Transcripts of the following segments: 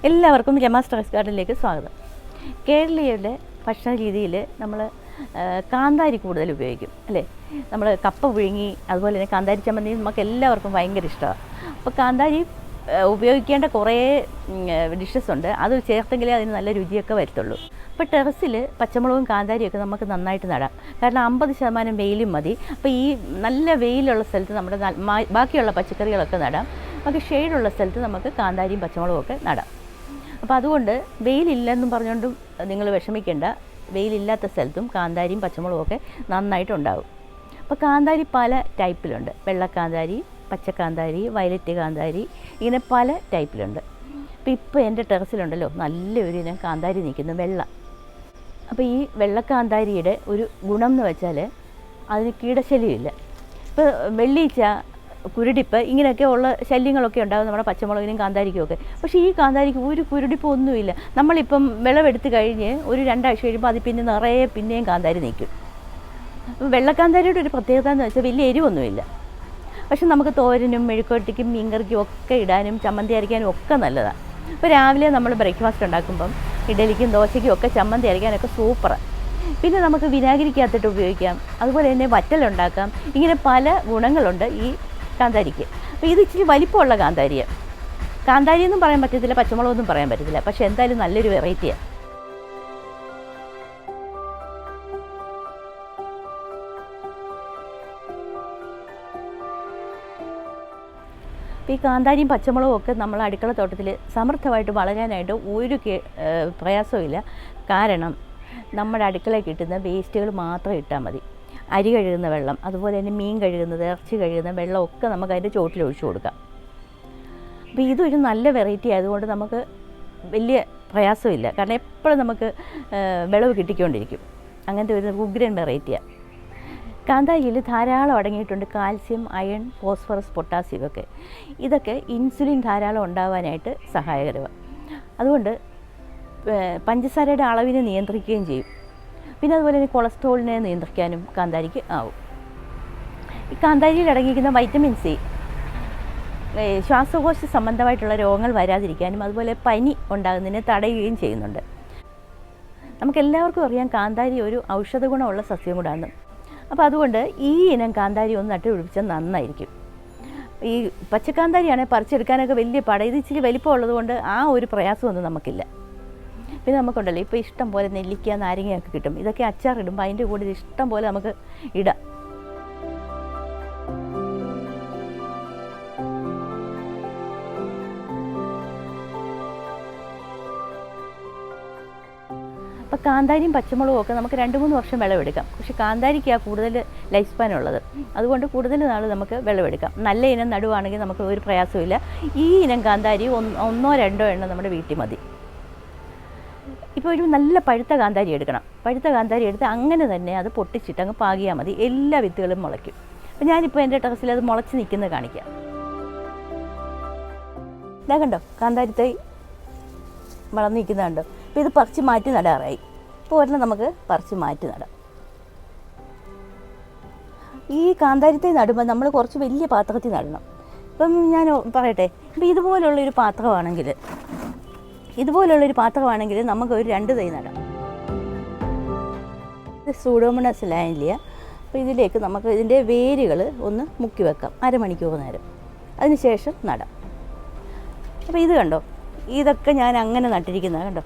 എല്ലാവർക്കും രമാസ് ടെറസ് ഗാർഡനിലേക്ക് സ്വാഗതം. കേരളീയരുടെ ഭക്ഷണ രീതിയിൽ നമ്മൾ കാന്താരി കൂടുതൽ ഉപയോഗിക്കും അല്ലേ. നമ്മൾ കപ്പ പുഴുങ്ങി അതുപോലെ തന്നെ കാന്താരി ചമ്മന്തി നമുക്ക് എല്ലാവർക്കും ഭയങ്കര ഇഷ്ടമാണ്. അപ്പോൾ കാന്താരി ഉപയോഗിക്കേണ്ട കുറേ ഡിഷസ് ഉണ്ട്. അത് ചേർത്തെങ്കിലേ അതിന് നല്ല രുചിയൊക്കെ വരത്തുള്ളൂ. അപ്പോൾ ടെറസിൽ പച്ചമുളകും കാന്താരിയൊക്കെ നമുക്ക് നന്നായിട്ട് നടാം. കാരണം 50% വെയിലും മതി. അപ്പോൾ ഈ നല്ല വെയിലുള്ള സ്ഥലത്ത് നമ്മുടെ ബാക്കിയുള്ള പച്ചക്കറികളൊക്കെ നടാം. ബാക്കി ഷെയ്ഡുള്ള സ്ഥലത്ത് നമുക്ക് കാന്താരിയും പച്ചമുളകും ഒക്കെ നടാം. അപ്പോൾ അതുകൊണ്ട് വെയിലില്ലെന്നും പറഞ്ഞുകൊണ്ടും നിങ്ങൾ വിഷമിക്കേണ്ട. വെയിലില്ലാത്ത സ്ഥലത്തും കാന്താരിയും പച്ചമുളകും ഒക്കെ നന്നായിട്ടുണ്ടാകും. അപ്പോൾ കാന്താരി പല ടൈപ്പിലുണ്ട്. വെള്ളക്കാന്താരി, പച്ചക്കാന്താരി, വയലറ്റ് കാന്താരി, ഇങ്ങനെ പല ടൈപ്പിലുണ്ട്. ഇപ്പോൾ എൻ്റെ ടെറസിലുണ്ടല്ലോ നല്ലൊരു ഇനം കാന്താരി നിൽക്കുന്നു, വെള്ള. അപ്പോൾ ഈ വെള്ളക്കാന്താരിയുടെ ഒരു ഗുണം എന്ന് വെച്ചാൽ അതിന് കീടശല്യമില്ല. ഇപ്പോൾ വെള്ളീച്ച, കുരുടിപ്പ്, ഇങ്ങനെയൊക്കെ ഉള്ള ശല്യങ്ങളൊക്കെ ഉണ്ടാകും നമ്മുടെ പച്ചമുളകിനും കാന്താരിക്കും ഒക്കെ. പക്ഷേ ഈ കാന്താരിക്ക് ഒരു കുരുടിപ്പ് ഒന്നുമില്ല. നമ്മളിപ്പം വിളവെടുത്ത് കഴിഞ്ഞ് ഒരു 2 ആഴ്ച കഴിയുമ്പോൾ അത് പിന്നെ നിറയെ പിന്നെയും കാന്താരി നിൽക്കും. വെള്ളക്കാന്താരിയുടെ ഒരു പ്രത്യേകത എന്ന് വെച്ചാൽ വലിയ എരിവൊന്നുമില്ല. പക്ഷെ നമുക്ക് തോരനും മെഴുക്കുവരട്ടിക്കും മീൻകറിക്കും ഒക്കെ ഇടാനും ചമ്മന്തി അരയ്ക്കാനും ഒക്കെ നല്ലതാണ്. ഇപ്പോൾ രാവിലെ നമ്മൾ ബ്രേക്ക്ഫാസ്റ്റ് ഉണ്ടാക്കുമ്പം ഇഡലിക്കും ദോശയ്ക്കും ഒക്കെ ചമ്മന്തി അരയ്ക്കാനൊക്കെ സൂപ്പറാണ്. പിന്നെ നമുക്ക് വിനാഗിരിക്കകത്തിട്ട് ഉപയോഗിക്കാം. അതുപോലെ തന്നെ വറ്റലുണ്ടാക്കാം. ഇങ്ങനെ പല ഗുണങ്ങളുണ്ട് ഈ കാന്താരിക്ക്. അപ്പോൾ ഇത് ഇച്ചിരി വലിപ്പമുള്ള കാന്താരിയാണ്. കാന്താരിയെന്നും പറയാൻ പറ്റത്തില്ല, പച്ചമുളകൊന്നും പറയാൻ പറ്റത്തില്ല. പക്ഷേ എന്തായാലും നല്ലൊരു വെറൈറ്റിയാണ്. അപ്പോൾ ഈ കാന്താരിയും പച്ചമുളകും ഒക്കെ നമ്മൾ അടുക്കള തോട്ടത്തിൽ സമൃദ്ധമായിട്ട് വളരാനായിട്ട് ഒരു പ്രയാസവുമില്ല. കാരണം നമ്മുടെ അടുക്കളയിൽ കിട്ടുന്ന വേസ്റ്റുകൾ മാത്രം ഇട്ടാൽ മതി. അരി കഴുകുന്ന വെള്ളം, അതുപോലെ തന്നെ മീൻ കഴുകുന്നത്, ഇറച്ചി കഴുകുന്ന വെള്ളമൊക്കെ നമുക്ക് അതിൻ്റെ ചോട്ടിൽ ഒഴിച്ചു കൊടുക്കാം. അപ്പോൾ ഇതൊരു നല്ല വെറൈറ്റി ആയതുകൊണ്ട് നമുക്ക് വലിയ പ്രയാസമില്ല. കാരണം എപ്പോഴും നമുക്ക് വിളവ് കിട്ടിക്കൊണ്ടിരിക്കും. അങ്ങനത്തെ ഒരു ഉഗ്രൻ വെറൈറ്റിയാണ്. കാന്താരിയിൽ ധാരാളം അടങ്ങിയിട്ടുണ്ട് കാൽസ്യം, അയൺ, ഫോസ്ഫറസ്, പൊട്ടാസ്യം ഒക്കെ. ഇതൊക്കെ ഇൻസുലിൻ ധാരാളം ഉണ്ടാകാനായിട്ട് സഹായകരമാണ്. അതുകൊണ്ട് പഞ്ചസാരയുടെ അളവിനെ നിയന്ത്രിക്കുകയും ചെയ്യും. പിന്നെ അതുപോലെ തന്നെ കൊളസ്ട്രോളിനെ നിയന്ത്രിക്കാനും കാന്താരിക്ക് ആവും. ഈ കാന്താരിയിൽ അടങ്ങിയിരിക്കുന്ന വൈറ്റമിൻ സി ശ്വാസകോശ സംബന്ധമായിട്ടുള്ള രോഗങ്ങൾ വരാതിരിക്കാനും അതുപോലെ പനി ഉണ്ടാകുന്നതിനെ തടയുകയും ചെയ്യുന്നുണ്ട്. നമുക്കെല്ലാവർക്കും അറിയാം കാന്താരി ഒരു ഔഷധ ഗുണമുള്ള സസ്യം കൂടാണ്. അപ്പോൾ അതുകൊണ്ട് ഈ ഇനം കാന്താരി ഒന്ന് നട്ടുപിടിപ്പിച്ചാൽ നന്നായിരിക്കും. ഈ പച്ചക്കാന്താരിയാണെങ്കിൽ പറിച്ചെടുക്കാനൊക്കെ വലിയ ഇത് ഇച്ചിരി വലിപ്പമുള്ളത് കൊണ്ട് ആ ഒരു പ്രയാസമൊന്നും നമുക്കില്ല. പിന്നെ നമുക്കുണ്ടല്ലോ ഇപ്പോൾ ഇഷ്ടം പോലെ നെല്ലിക്ക, നാരങ്ങയൊക്കെ കിട്ടും. ഇതൊക്കെ അച്ചാറിടുമ്പോൾ അതിൻ്റെ കൂടെ ഇത് ഇഷ്ടം പോലെ നമുക്ക് ഇടാം. അപ്പോൾ കാന്താരിയും പച്ചമുളകും ഒക്കെ നമുക്ക് 2-3 വർഷം വിളവെടുക്കാം. പക്ഷേ കാന്താരിക്കാണ് കൂടുതൽ ലൈഫ് സ്പാൻ ഉള്ളത്. അതുകൊണ്ട് കൂടുതൽ നാൾ നമുക്ക് വിളവെടുക്കാം. നല്ല ഇനം നടുവാണെങ്കിൽ നമുക്ക് ഒരു പ്രയാസമില്ല. ഈ ഇനം കാന്താരി 1-2 എണ്ണം നമ്മുടെ വീട്ടിൽ മതി. ഇപ്പോൾ ഒരു നല്ല പഴുത്ത കാന്താരി എടുക്കണം. പഴുത്ത കാന്താരി എടുത്ത് അങ്ങനെ തന്നെ അത് പൊട്ടിച്ചിട്ട് അങ്ങ് പാകിയാൽ മതി. എല്ലാ വിത്തുകളും മുളയ്ക്കും. അപ്പോൾ ഞാനിപ്പോൾ എൻ്റെ ടെറസിൽ അത് മുളച്ച് നിൽക്കുന്നത് കാണിക്കാം. ഇതാ കണ്ടോ, കാന്താരി തൈ വളർന്നു നിൽക്കുന്നുണ്ടോ. അപ്പോൾ ഇത് പറിച്ച് മാറ്റി നടാറായി. ഇപ്പോൾ ഒരെണ്ണം നമുക്ക് പറിച്ച് മാറ്റി നടാം. ഈ കാന്താരി തൈ നടുമ്പോൾ നമ്മൾ കുറച്ച് വലിയ പാത്രത്തിൽ നടണം. ഇപ്പം ഞാൻ പറയട്ടെ, ഇപ്പോൾ ഇതുപോലുള്ളൊരു പാത്രമാണെങ്കിൽ നമുക്ക് ഒരു 2 തൈ നടാം. ഇത് സൂഡോമോണസ് ലായനിലിയ. അപ്പോൾ ഇതിലേക്ക് നമുക്ക് ഇതിൻ്റെ വേരുകൾ ഒന്ന് മുക്കി വെക്കാം 1/2 മണിക്കൂർ നേരം. അതിന് ശേഷം നടാം. അപ്പോൾ ഇത് കണ്ടോ, ഇതൊക്കെ ഞാൻ അങ്ങനെ നട്ടിരിക്കുന്നത് കണ്ടോ.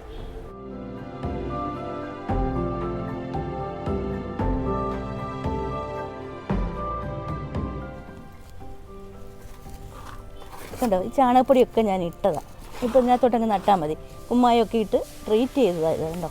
കണ്ടോ, ഈ ചാണകപ്പൊടിയൊക്കെ ഞാൻ ഇട്ടതാണ്. ഇപ്പോൾ ഇതിനകത്തോട്ടങ്ങ് നട്ടാൽ മതി. കുമ്മായൊക്കെ ഇട്ട് ട്രീറ്റ് ചെയ്തതാണ്. കണ്ടോ.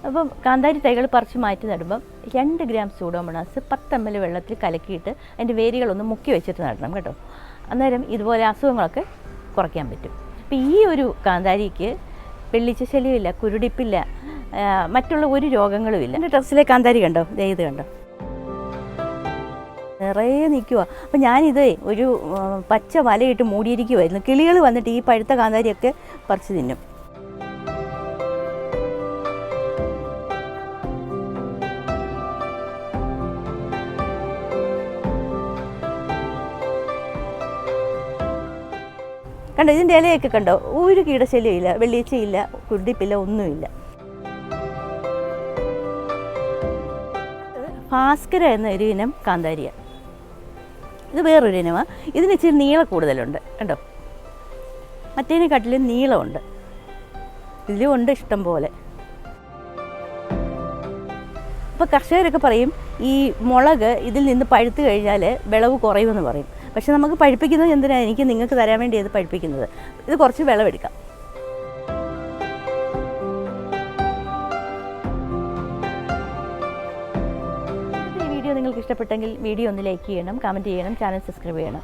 അപ്പം കാന്താരി തൈകൾ പറിച്ച് മാറ്റി നടുമ്പം 2 ഗ്രാം സൂഡോമോണാസ് 10 ml വെള്ളത്തിൽ കലക്കിയിട്ട് അതിൻ്റെ വേരുകളൊന്ന് മുക്കി വെച്ചിട്ട് നടണം കേട്ടോ. അന്നേരം ഇതുപോലെ അസുഖങ്ങളൊക്കെ കുറയ്ക്കാൻ പറ്റും. അപ്പോൾ ഈ ഒരു കാന്താരിക്ക് വെള്ളിച്ച ശല്യമില്ല, കുരുടിപ്പില്ല, മറ്റുള്ള ഒരു രോഗങ്ങളും ഇല്ല. എൻ്റെ ടെറസിലെ കാന്താരി കണ്ടോ, ഇത് കണ്ടോ, നിറയെ നിൽക്കുക. അപ്പം ഞാനിത് ഒരു പച്ച വലയിട്ട് മൂടിയിരിക്കുമായിരുന്നു. കിളികൾ വന്നിട്ട് ഈ പഴുത്ത കാന്താരിയൊക്കെ പറിച്ച് തിന്നും. കണ്ടോ, ഇതിൻ്റെ ഇലയൊക്കെ കണ്ടോ, ഒരു കീടശല്യമില്ല, വെള്ളിച്ചയില്ല, കുരുടിപ്പില്ല, ഒന്നുമില്ല. ഭാസ്കര എന്ന ഒരു ഇനം കാന്താരിയാണ്. ഇത് വേറൊരു ഇനമാണ്. ഇതിന് ഇച്ചിരി നീളം കൂടുതലുണ്ട് കണ്ടോ, മറ്റേതിനെക്കാട്ടിലും നീളമുണ്ട്. ഇതിലും ഉണ്ട് ഇഷ്ടം പോലെ. അപ്പോൾ കർഷകരൊക്കെ പറയും ഈ മുളക് ഇതിൽ നിന്ന് പഴുത്ത് കഴിഞ്ഞാൽ വിളവ് കുറയുമെന്ന് പറയും. പക്ഷെ നമുക്ക് പഴുപ്പിക്കുന്നത് എന്തിനാണ്, എനിക്ക് നിങ്ങൾക്ക് തരാൻ വേണ്ടി ഇത് പഴുപ്പിക്കുന്നത്. ഇത് കുറച്ച് വിളവെടുക്കാം. ഈ വീഡിയോ നിങ്ങൾക്ക് ഇഷ്ടപ്പെട്ടെങ്കിൽ വീഡിയോ ഒന്ന് ലൈക്ക് ചെയ്യണം, കമൻറ്റ് ചെയ്യണം, ചാനൽ സബ്സ്ക്രൈബ് ചെയ്യണം.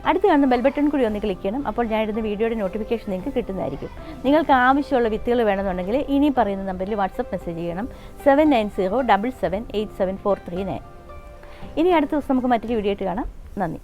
അടുത്ത് കാണുന്ന ബെൽ ബട്ടൺ കൂടി ഒന്ന് ക്ലിക്ക് ചെയ്യണം. അപ്പോൾ ഞാൻ ഇടുന്ന വീഡിയോയുടെ നോട്ടിഫിക്കേഷൻ നിങ്ങൾക്ക് കിട്ടുന്നതായിരിക്കും. നിങ്ങൾക്ക് ആവശ്യമുള്ള വിത്തുകൾ വേണമെന്നുണ്ടെങ്കിൽ ഇനി പറയുന്ന നമ്പറിൽ വാട്സപ്പ് മെസ്സേജ് ചെയ്യണം 7907787439. ഇനി അടുത്ത ദിവസം നമുക്ക് മറ്റൊരു വീഡിയോ ആയിട്ട് കാണാം. നന്ദി.